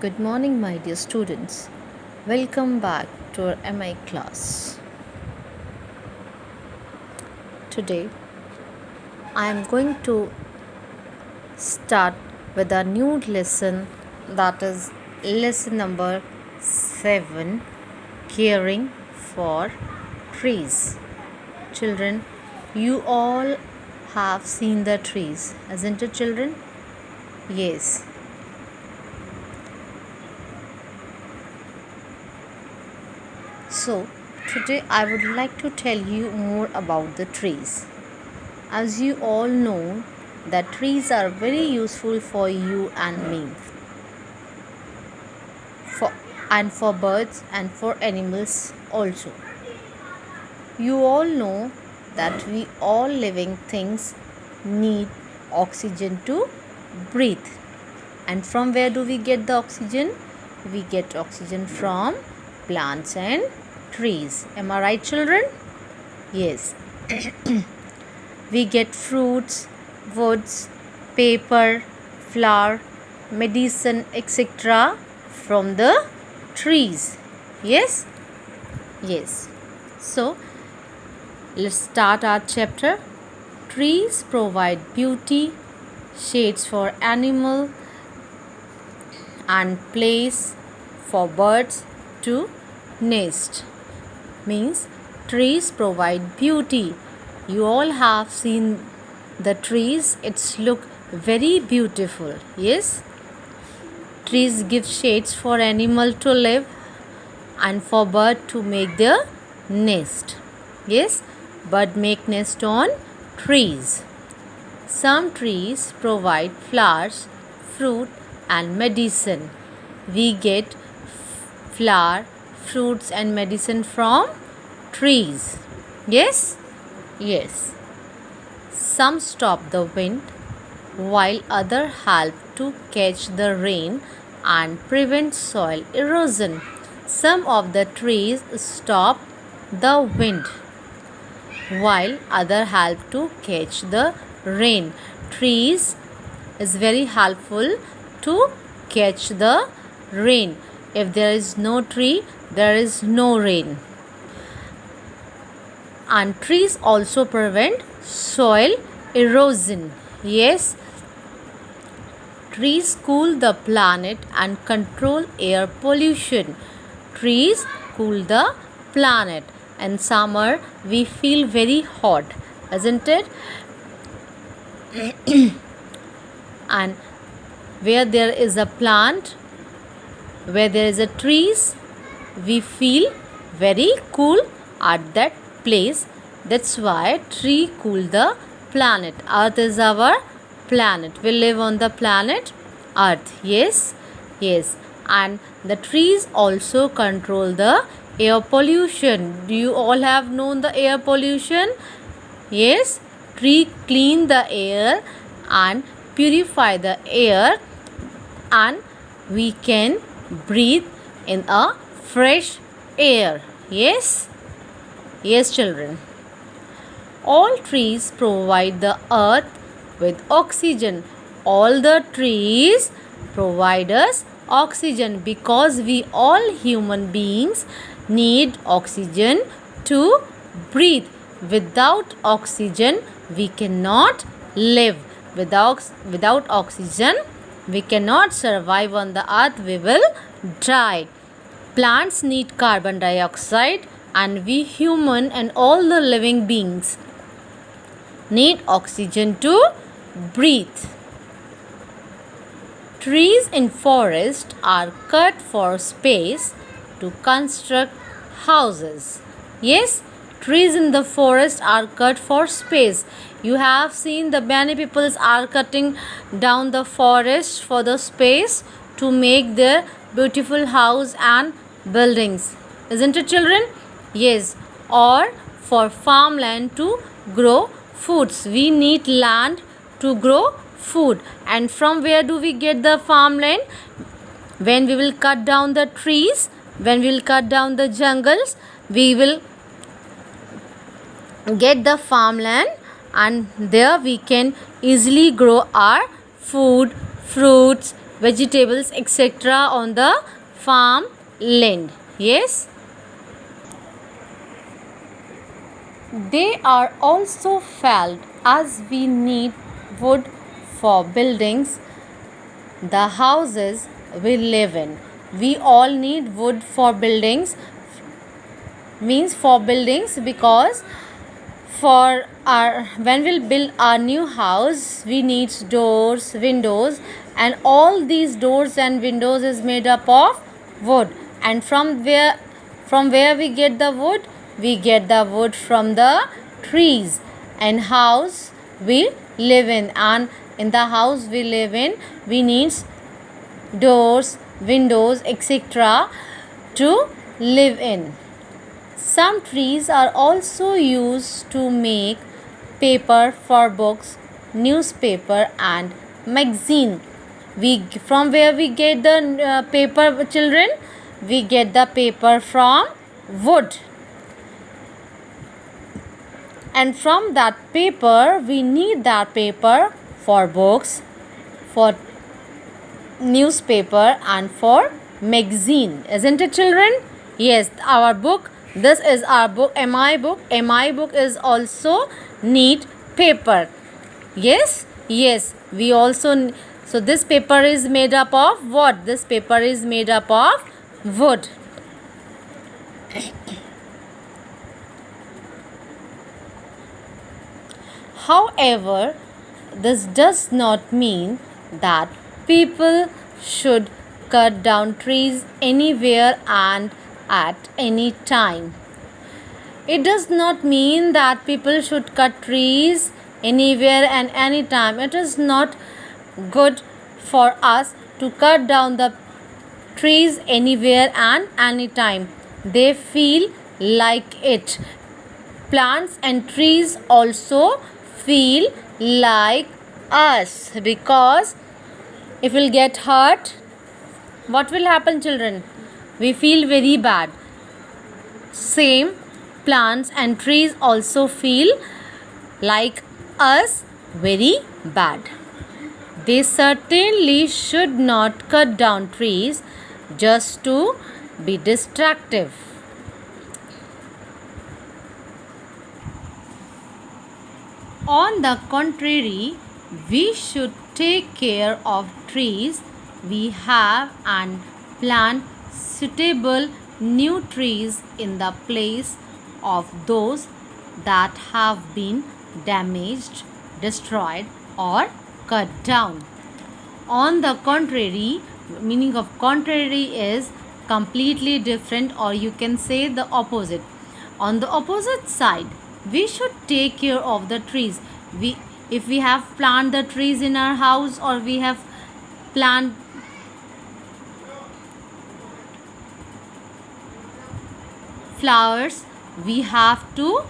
Good morning, my dear students. Welcome back to our MI class. Today, I am going to start with a new lesson, that is lesson number 7, Caring for Trees. Children, you all have seen the trees, isn't it, children? Yes. So, today I would like to tell you more about the trees. As you all know, that trees are very useful for you and me, for for birds and for animals also. You all know that we all living things need oxygen to breathe. And from where do we get the oxygen? We get oxygen from plants and trees. Am I right, children? Yes. We get fruits, woods, paper, flour, medicine, etc. from the trees. Yes? Yes. So, let's start our chapter. Trees provide beauty, shades for animal, and place for birds to nest. Means trees provide beauty. You all have seen the trees. It's look very beautiful. Yes. Trees give shades for animal to live and for bird to make their nest. Yes. Bird make nest on trees. Some trees provide flowers, fruit and medicine. We get flower, fruits and medicine from trees. Yes? Yes. Some stop the wind while other help to catch the rain and prevent soil erosion. Some of the trees stop the wind while other help to catch the rain. Trees is very helpful to catch the rain. If there is no tree, there is no rain. And trees also prevent soil erosion. Yes. Trees cool the planet and control air pollution. Trees cool the planet. In summer, we feel very hot, isn't it? And where there is a plant, where there is a trees, we feel very cool at that place. That's why tree cool the planet. Earth is our planet. We live on the planet Earth. Yes. Yes. And the trees also control the air pollution. Do you all have known the air pollution? Yes. Tree clean the air and purify the air, and we can breathe in a fresh air. Yes. Yes, children. All trees provide the earth with oxygen. All the trees provide us oxygen because we all human beings need oxygen to breathe. Without oxygen, we cannot live. Without oxygen, we cannot survive on the earth. We will die. Plants need carbon dioxide, and we human and all the living beings need oxygen to breathe. Trees in forest are cut for space to construct houses. Yes, trees in the forest are cut for space. You have seen the many people are cutting down the forest for the space to make their beautiful house and buildings. Isn't it, children? Yes. Or for farmland to grow foods. We need land to grow food. And from where do we get the farmland? When we will cut down the trees, when we will cut down the jungles, we will get the farmland, and there we can easily grow our food, fruits, vegetables, etc. on the farm land. Yes. They are also felled as we need wood for buildings, the houses we live in. We all need wood for buildings, means for buildings, because for our when we'll build our new house we need doors, windows, and all these doors and windows is made up of wood. And from where we get the wood? We get the wood from the trees. And house we live in, and in the house we live in we need doors, windows, etc. to live in. Some trees are also used to make paper for books, newspaper, and magazine. From where we get the paper, children? We get the paper from wood. And from that paper, we need that paper for books, for newspaper, and for magazine. Isn't it, children? Yes, our book. This is our book, MI book. MI book is also need paper. Yes, yes. We also. So this paper is made up of what? This paper is made up of wood. However, this does not mean that people should cut down trees anywhere and at any time. It does not mean that people should cut trees anywhere and any time. It is not good for us to cut down the trees anywhere and any time. They feel like it. Plants and trees also feel like us, because if we'll get hurt, what will happen, children? We feel very bad. Same, plants and trees also feel like us very bad. They certainly should not cut down trees just to be destructive. On the contrary, we should take care of trees we have and plant suitable new trees in the place of those that have been damaged, destroyed, or cut down. On the contrary, meaning of contrary is completely different, or you can say the opposite. On the opposite side, we should take care of the trees. If we have planted the trees in our house, or we have plant flowers, we have to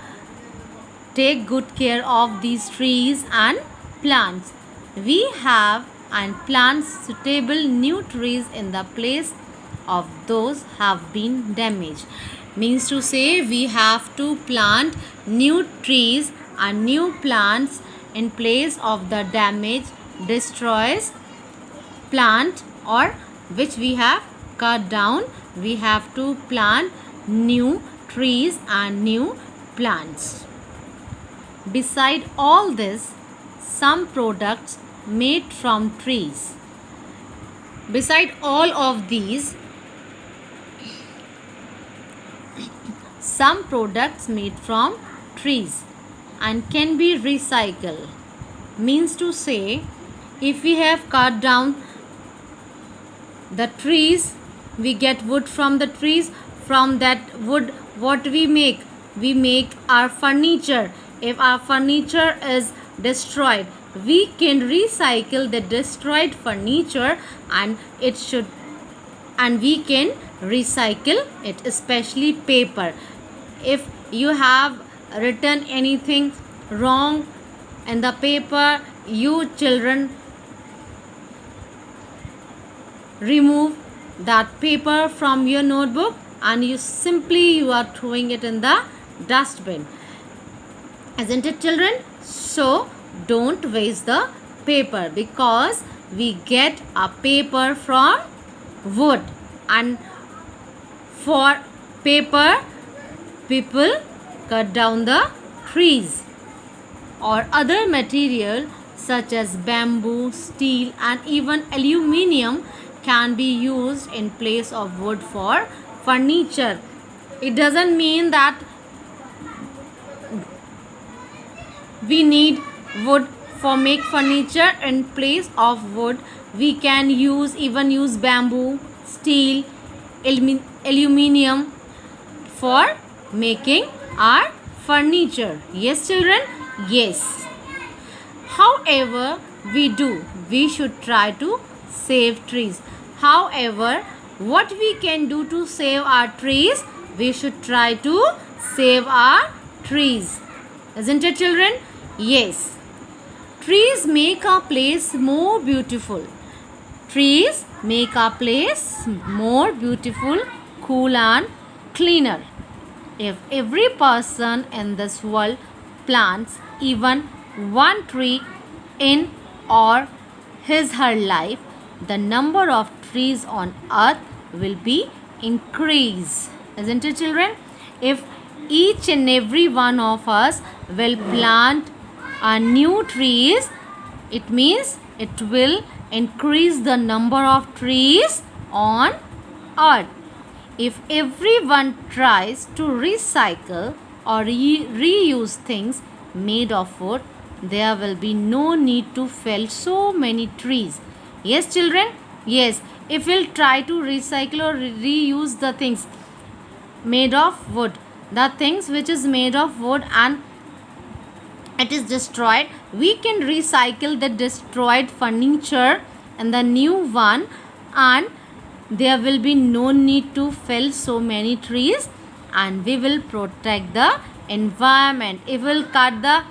take good care of these trees and plants. We have and plant suitable new trees in the place of those have been damaged. Means to say, we have to plant new trees and new plants in place of the damaged, destroys plant, or which we have cut down. We have to plant new trees and new plants. Beside all this, some products made from trees. Beside all of these, some products made from trees and can be recycled. Means to say, if we have cut down the trees, we get wood from the trees. From that wood, what we make? We make our furniture. If our furniture is destroyed, we can recycle the destroyed furniture, and we can recycle it, especially paper. If you have written anything wrong in the paper, you children remove that paper from your notebook, and you are throwing it in the dustbin. Isn't it, children? So don't waste the paper, because we get a paper from wood, and for paper people cut down the trees, or other material such as bamboo, steel and even aluminium can be used in place of wood for furniture. It doesn't mean that we need wood for make furniture. In place of wood we can use bamboo, steel, aluminium for making our furniture. Yes children, yes. However we should try to save trees. However, what we can do to save our trees, we should try to save our trees. Isn't it children? Yes. Trees make our place more beautiful. Trees make our place more beautiful, cool and cleaner. If every person in this world plants even one tree in or his her life, the number of trees on earth will be increased. Isn't it children? If each and every one of us will plant new trees, it means it will increase the number of trees on earth. If everyone tries to recycle or reuse things made of wood, there will be no need to fell so many trees. Yes children? Yes. If we'll try to recycle or reuse the things made of wood, the things which is made of wood and it is destroyed, we can recycle the destroyed furniture and the new one, and there will be no need to fell so many trees, and we will protect the environment. If we will cut the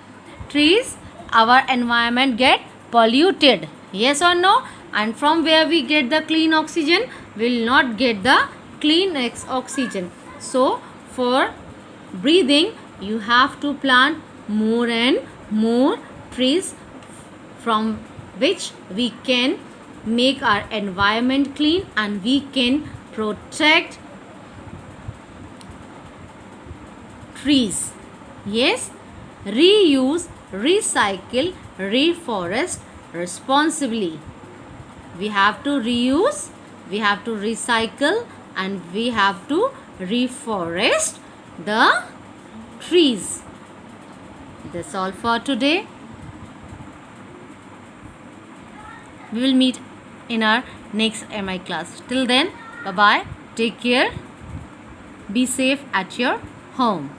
trees, our environment get polluted. Yes or no? And from where we get the clean oxygen? We will not get the clean oxygen. So for breathing you have to plant more and more trees, from which we can make our environment clean and we can protect trees. Yes. Reuse, recycle, reforest responsibly. We have to reuse, we have to recycle and we have to reforest the trees. That's all for today. We will meet in our next MI class. Till then, bye bye. Take care. Be safe at your home.